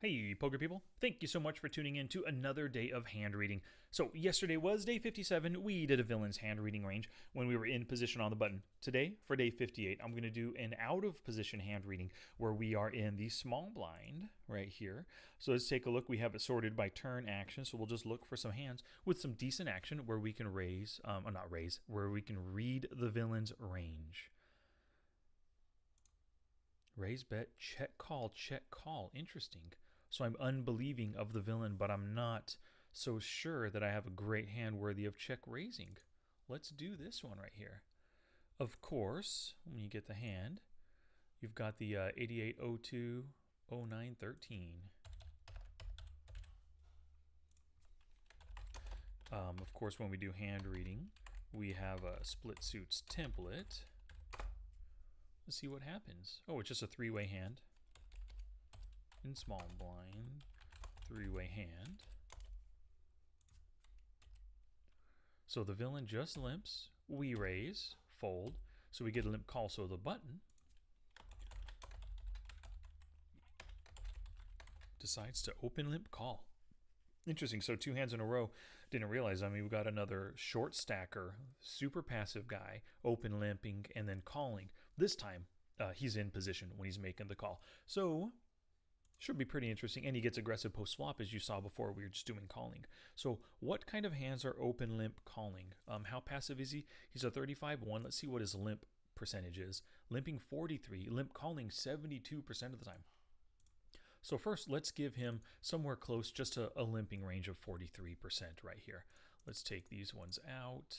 Hey, poker people. Thank you so much for tuning in to another day of hand reading. So, yesterday was day 57. We did a villain's hand reading range when we were in position on the button. Today, for day 58, I'm going to do an out of position hand reading where we are in the small blind right here. So, let's take a look. We have it sorted by turn action. So, we'll just look for some hands with some decent action where we can raise, or not raise, where we can read the villain's range. Raise, bet, check, call, check, call. Interesting. So I'm unbelieving of the villain, but I'm not so sure that I have a great hand worthy of check raising. Let's do this one right here. Of course, when you get the hand, you've got the 88, 02, 09, 13. Of course, when we do hand reading, we have a split suits template. Let's see what happens. Oh, it's just a three-way hand. In small blind, three-way hand. So the villain just limps. We raise, fold. So we get a limp call. So the button decides to open limp call. Interesting. So two hands in a row. Didn't realize. I mean, we've got another short stacker, super passive guy, open limping, and then calling. This time, he's in position when he's making the call. So should be pretty interesting, and he gets aggressive post-flop, as you saw before. We were just doing calling. So what kind of hands are open limp calling? How passive is he? He's a 35-1. Let's see what his limp percentage is. Limping 43, limp calling 72% of the time. So first, let's give him somewhere close, just a limping range of 43% right here. Let's take these ones out.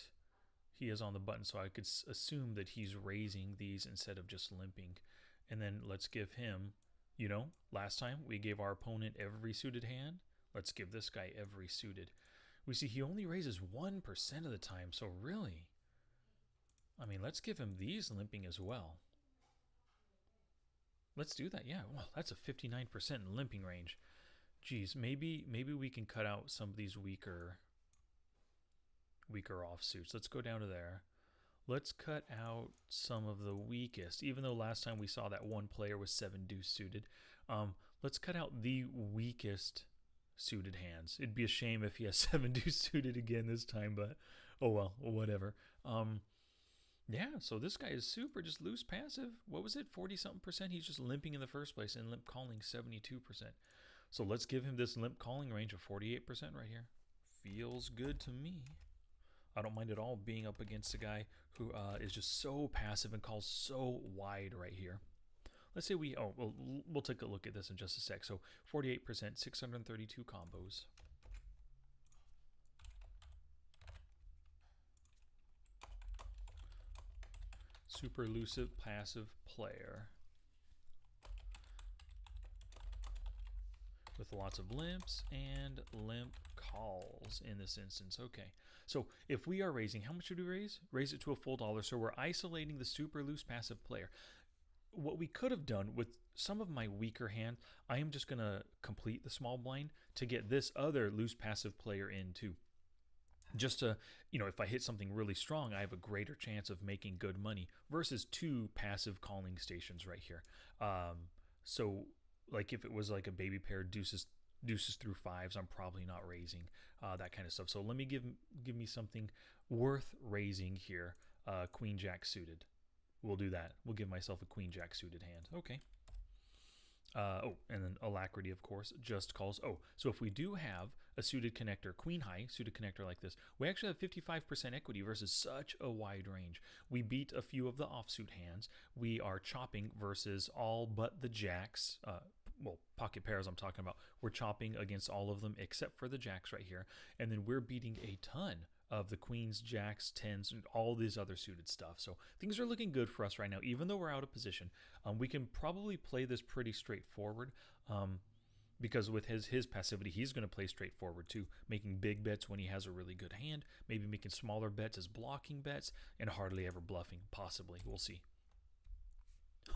He is on the button, so I could assume that he's raising these instead of just limping. And then let's give him, you know, last time we gave our opponent every suited hand. Let's give this guy every suited. We see he only raises 1% of the time, so really, I mean, let's give him these limping as well. Let's do that, yeah. Well, that's a 59% limping range. Geez, maybe we can cut out some of these weaker offsuits. Let's go down to there. Let's cut out some of the weakest, even though last time we saw that one player was 7 deuce suited. Let's cut out the weakest suited hands. It'd be a shame if he has 7 deuce suited again this time, but oh well, whatever. Yeah, so this guy is super just loose passive. What was it, 40-something%? He's just limping in the first place and limp calling 72%. So let's give him this limp calling range of 48% right here. Feels good to me. I don't mind at all being up against a guy who is just so passive and calls so wide right here. Let's say we'll take a look at this in just a sec. So 48%, 632 combos. Super elusive, passive player. With lots of limps and limp calls in this instance. Okay, so if we are raising, how much should we raise? Raise it to a full dollar. So we're isolating the super loose passive player. What we could have done with some of my weaker hand, I am just going to complete the small blind to get this other loose passive player in too. Just to, you know, if I hit something really strong, I have a greater chance of making good money versus two passive calling stations right here. So like if it was like a baby pair deuces through fives, I'm probably not raising that kind of stuff. So let me give me something worth raising here. Queen jack suited. We'll do that. We'll give myself a queen jack suited hand. Okay. And then Alacrity, of course, just calls. Oh, so if we do have a suited connector, queen high suited connector like this, we actually have 55% equity versus such a wide range. We beat a few of the offsuit hands. We are chopping versus all but the jacks. Well, pocket pairs I'm talking about. We're chopping against all of them except for the jacks right here. And then we're beating a ton of the queens, jacks, tens, and all this other suited stuff. So things are looking good for us right now, even though we're out of position. We can probably play this pretty straightforward because with his passivity, he's going to play straightforward too, making big bets when he has a really good hand, maybe making smaller bets as blocking bets, and hardly ever bluffing, possibly. We'll see.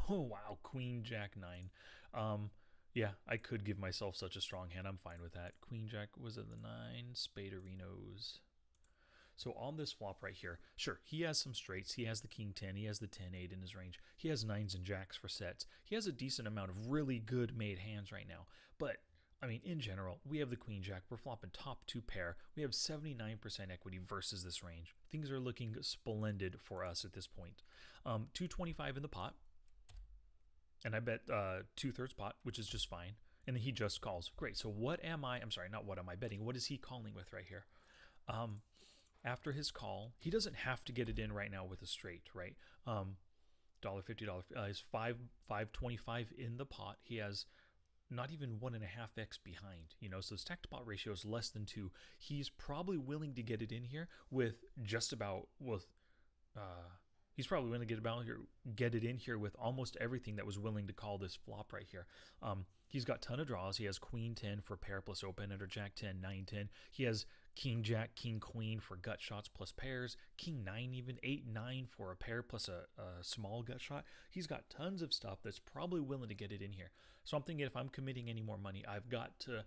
Oh, wow, queen, jack, 9. Yeah, I could give myself such a strong hand. I'm fine with that. Queen, jack, was it the 9? Spaderinos. So on this flop right here, sure, he has some straights. He has the king 10. He has the 10-8 in his range. He has nines and jacks for sets. He has a decent amount of really good made hands right now. But I mean, in general, we have the queen jack. We're flopping top two pair. We have 79% equity versus this range. Things are looking splendid for us at this point. 225 in the pot, and I bet 2/3 pot, which is just fine. And then he just calls. Great. So what am I? I'm sorry, not what am I betting? What is he calling with right here? After his call, he doesn't have to get it in right now with a straight, right? $1.50 is 525 in the pot. He has not even 1.5x behind, so stack to pot ratio is less than 2. He's probably willing to get it in here with just about he's probably willing to get it in here with almost everything that was willing to call this flop right here. He's got ton of draws. He has queen 10 for pair plus open ender, jack 10, 9, 10. He has king jack, king queen for gut shots plus pairs, king 9 even, 8, 9 for a pair plus a small gut shot. He's got tons of stuff that's probably willing to get it in here. So I'm thinking if I'm committing any more money, I've got to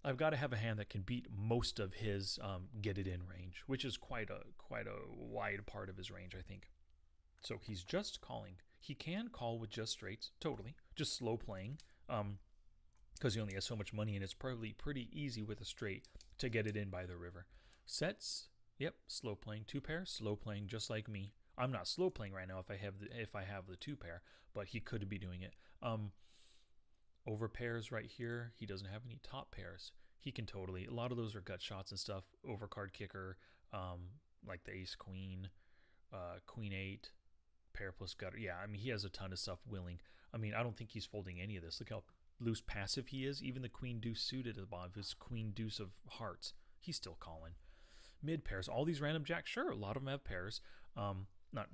have a hand that can beat most of his get it in range, which is quite a wide part of his range, I think. So he's just calling. He can call with just straights, totally, just slow playing, because he only has so much money, and it's probably pretty easy with a straight to get it in by the river. Sets, yep, slow playing. Two pair, slow playing, just like me. I'm not slow playing right now if I have the two pair, but he could be doing it. Over pairs right here, he doesn't have any top pairs. He can totally, a lot of those are gut shots and stuff. Overcard kicker, like the ace queen, queen 8, pair plus gutter. Yeah, I mean, he has a ton of stuff willing. I mean, I don't think he's folding any of this. Look how loose passive he is. Even the queen deuce suited at the bottom, his queen deuce of hearts, he's still calling. Mid pairs, all these random jacks, sure, a lot of them have pairs. Not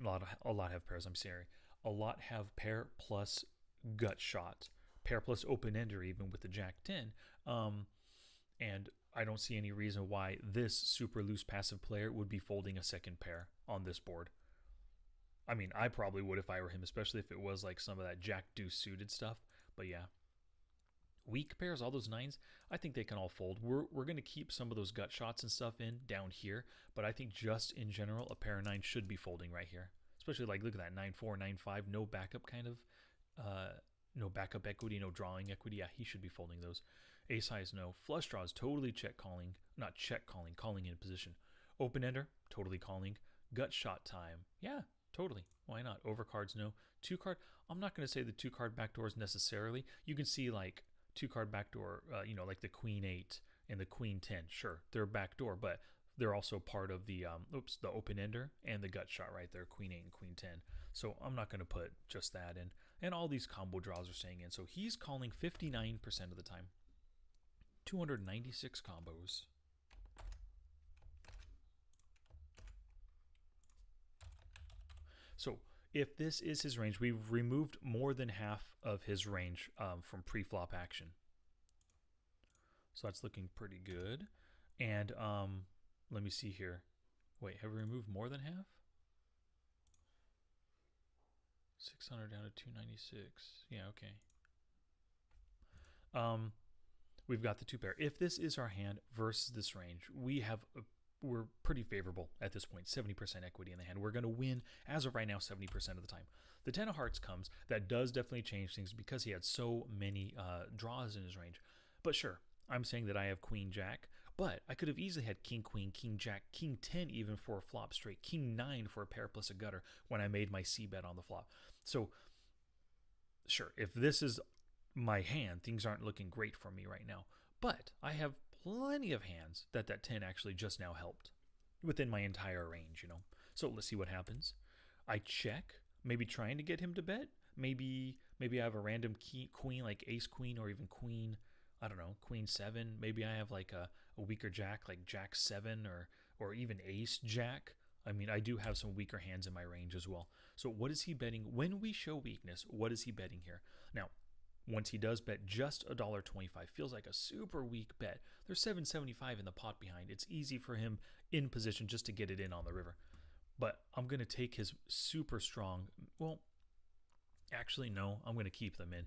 a lot have pairs, I'm sorry. A lot have pair plus gut shot, pair plus open ender, even with the jack 10. And I don't see any reason why this super loose passive player would be folding a second pair on this board. I mean, I probably would if I were him, especially if it was like some of that jack deuce suited stuff. But yeah, weak pairs, all those nines, I think they can all fold. We're going to keep some of those gut shots and stuff in down here, but I think just in general, a pair of nines should be folding right here. Especially like, look at that, 9-4, 9-5, no backup kind of, no backup equity, no drawing equity. Yeah, he should be folding those. Ace highs, no. Flush draws, totally check calling, not check calling, calling in position. Open ender, totally calling. Gut shot time, yeah, totally. Why not? Overcards, no. Two card, I'm not going to say the two card backdoors necessarily. You can see like two card backdoor, like the queen 8 and the queen 10. Sure, they're backdoor, but they're also part of the the open ender and the gut shot right there, queen 8 and queen 10. So I'm not going to put just that in. And all these combo draws are staying in. So he's calling 59% of the time. 296 combos. So if this is his range, we've removed more than half of his range from pre-flop action. So that's looking pretty good. And let me see here. Wait, have we removed more than half? 600 down to 296. Yeah, okay. We've got the two pair. If this is our hand versus this range, we're pretty favorable at this point. 70% equity in the hand. We're going to win as of right now 70% of the time. The 10 of hearts comes. That does definitely change things because he had so many draws in his range. But sure, I'm saying that I have queen jack, but I could have easily had king queen, king jack, king 10 even for a flop straight, king 9 for a pair plus a gutter when I made my C bet on the flop. So sure, if this is my hand, things aren't looking great for me right now, but I have plenty of hands that 10 actually just now helped within my entire range, So let's see what happens. I check, maybe trying to get him to bet. Maybe I have a random queen like ace queen or even queen, I don't know, queen 7. Maybe I have like a weaker jack like jack 7 or even ace jack. I mean, I do have some weaker hands in my range as well. So what is he betting? When we show weakness, what is he betting here? Now, once he does bet just $1.25, feels like a super weak bet. There's $7.75 in the pot behind. It's easy for him in position just to get it in on the river. But I'm going to take his super strong, well, actually no, I'm going to keep them in.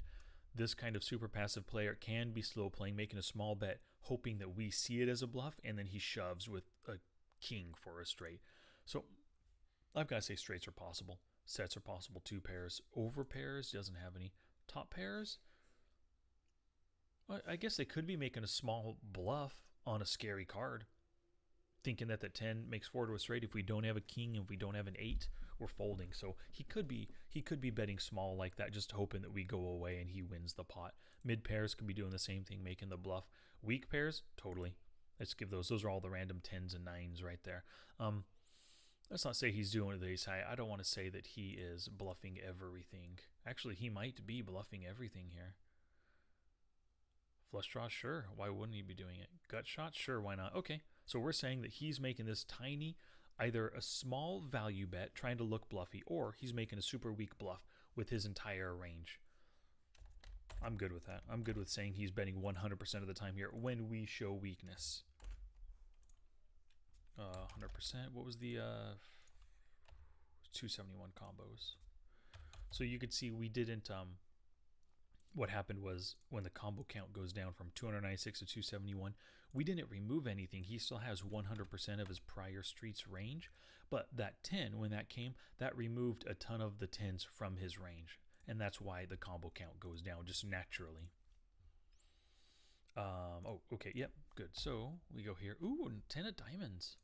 This kind of super passive player can be slow playing, making a small bet, hoping that we see it as a bluff, and then he shoves with a king for a straight. So I've got to say straights are possible. Sets are possible. Two pairs. Over pairs, doesn't have any. Top pairs, I guess they could be making a small bluff on a scary card, thinking that the 10 makes 4 to a straight. If we don't have a king, if we don't have an 8, we're folding. So he could be betting small like that, just hoping that we go away and he wins the pot. Mid pairs could be doing the same thing, making the bluff. Weak pairs, totally. Let's give those. Those are all the random 10s and 9s right there. Let's not say he's doing it with ace high. I don't want to say that he is bluffing everything. Actually, he might be bluffing everything here. Flush draw, sure. Why wouldn't he be doing it? Gut shot, sure. Why not? Okay. So we're saying that he's making this tiny, either a small value bet trying to look bluffy, or he's making a super weak bluff with his entire range. I'm good with that. I'm good with saying he's betting 100% of the time here when we show weakness. 100%. What was the 271 combos? So you could see we didn't. What happened was when the combo count goes down from 296 to 271, we didn't remove anything. He still has 100% of his prior street's range, but that 10, when that came, that removed a ton of the 10s from his range, and that's why the combo count goes down just naturally. Oh, okay, yep, good. So we go here. Ooh, 10 of diamonds.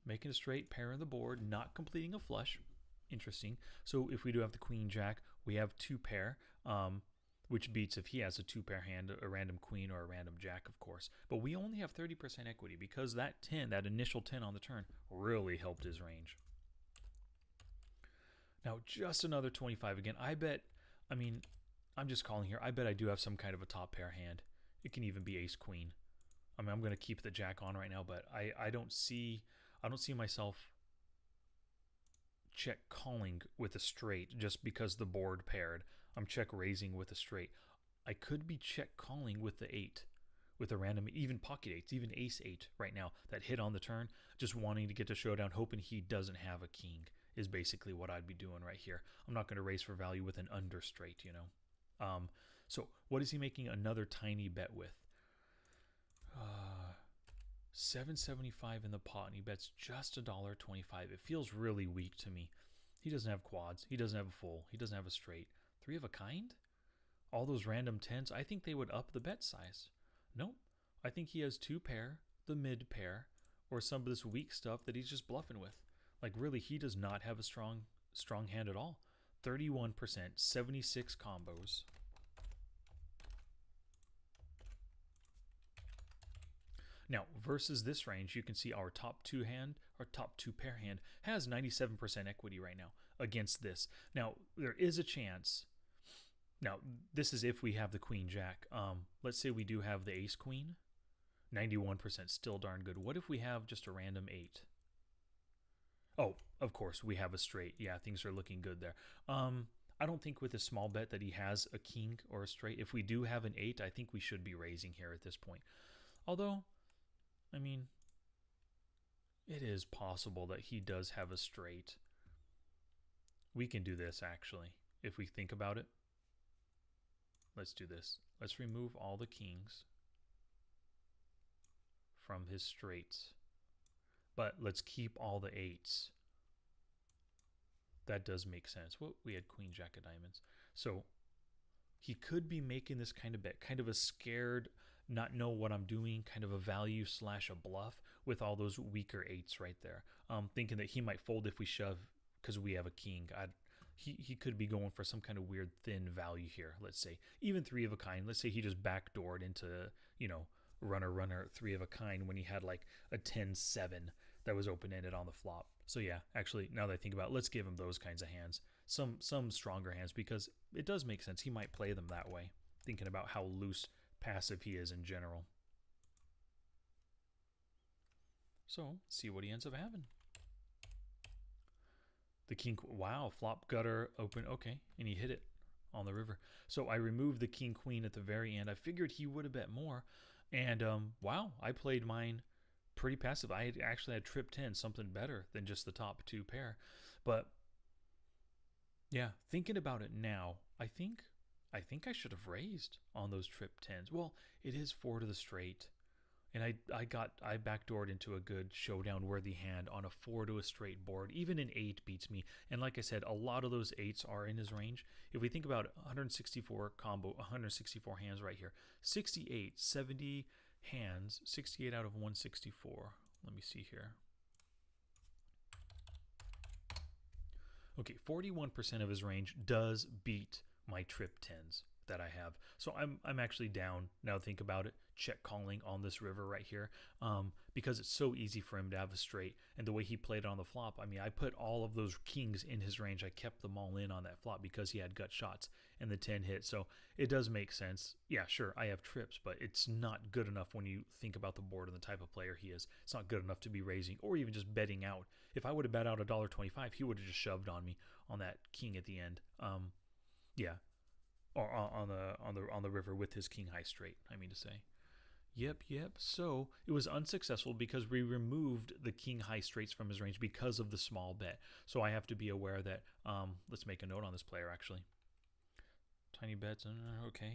Making a straight, pair on the board, not completing a flush. Interesting. So if we do have the queen jack, we have 2 pair, which beats if he has a 2 pair hand, a random queen or a random jack, of course. But we only have 30% equity because that 10, that initial 10 on the turn, really helped his range. Now, just another 25 again. I bet, I mean, I'm just calling here. I bet I do have some kind of a top pair hand. It can even be ace queen. I mean, I'm going to keep the jack on right now, but I don't see myself check calling with a straight just because the board paired. I'm check raising with a straight. I could be check calling with the 8, with a random, even pocket 8s, even ace 8 right now that hit on the turn, just wanting to get to showdown, hoping he doesn't have a king is basically what I'd be doing right here. I'm not going to raise for value with an under straight, you know. So what is he making another tiny bet with? 775 in the pot, and he bets just $1.25. It feels really weak to me. He doesn't have quads. He doesn't have a full. He doesn't have a straight. 3 of a kind? All those random 10s, I think they would up the bet size. Nope. I think he has 2 pair, the mid pair, or some of this weak stuff that he's just bluffing with. Like, really, he does not have a strong hand at all. 31%, 76 combos. Now, versus this range, you can see our top 2 pair hand has 97% equity right now against this. Now, there is a chance. Now, this is if we have the queen jack. Let's say we do have the ace queen. 91% still darn good. What if we have just a random 8? Oh, of course, we have a straight. Yeah, things are looking good there. I don't think with a small bet that he has a king or a straight. If we do have an 8, I think we should be raising here at this point. Although, I mean, it is possible that he does have a straight. We can do this, actually, if we think about it. Let's do this. Let's remove all the kings from his straights. But let's keep all the 8s. That does make sense. Well, we had queen jack of diamonds. So he could be making this kind of bet, kind of a scared, not know what I'm doing, kind of a value / a bluff with all those weaker 8s right there. Thinking that he might fold if we shove because we have a king. He could be going for some kind of weird thin value here, let's say. Even 3 of a kind. Let's say he just backdoored into, you know, runner 3 of a kind when he had like a 10-7 that was open-ended on the flop. So yeah, actually, now that I think about it, let's give him those kinds of hands. Some stronger hands, because it does make sense. He might play them that way, thinking about how loose passive he is in general. So, see what he ends up having. The king, wow, flop gutter open, okay, and he hit it on the river. So I removed the king queen at the very end. I figured he would have bet more, and wow, I played mine pretty passive. I actually had trip 10, something better than just the top 2 pair. But yeah, thinking about it now, I think I should have raised on those trip 10s. Well, it is 4 to the straight. And I backdoored into a good showdown worthy hand on a 4 to a straight board. Even an 8 beats me. And like I said, a lot of those 8s are in his range. If we think about 164 combo, 164 hands right here, 68, 70 hands, 68 out of 164. Let me see here. Okay, 41% of his range does beat my trip 10s that I have. So I'm actually down now. Think about it. Check calling on this river right here, because it's so easy for him to have a straight. And the way he played it on the flop, I mean, I put all of those kings in his range. I kept them all in on that flop because he had gut shots and the 10 hit. So it does make sense. Yeah, sure, I have trips, but it's not good enough when you think about the board and the type of player he is. It's not good enough to be raising or even just betting out. If I would have bet out $1.25, he would have just shoved on me on that king at the end. Yeah, or on the river with his king high straight, I mean to say. Yep. So it was unsuccessful because we removed the king high straights from his range because of the small bet. So I have to be aware that, let's make a note on this player actually. Tiny bets, okay.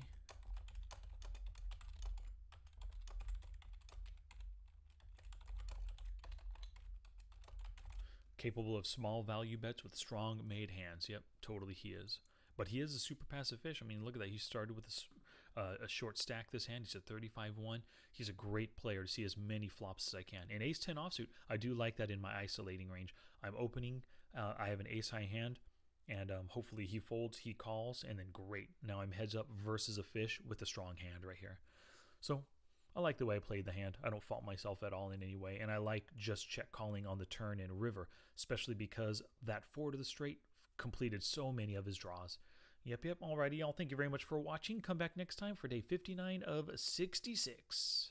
Capable of small value bets with strong made hands. Yep, totally he is. But he is a super passive fish. I mean, look at that. He started with a short stack this hand. He's a 35-1. He's a great player to see as many flops as I can. And ace-10 offsuit, I do like that in my isolating range. I'm opening. I have an ace-high hand, and hopefully he folds, he calls, and then great. Now I'm heads up versus a fish with a strong hand right here. So I like the way I played the hand. I don't fault myself at all in any way. And I like just check calling on the turn and river, especially because that 4 to the straight completed so many of his draws. Yep. Alrighty, y'all. Thank you very much for watching. Come back next time for day 59 of 66.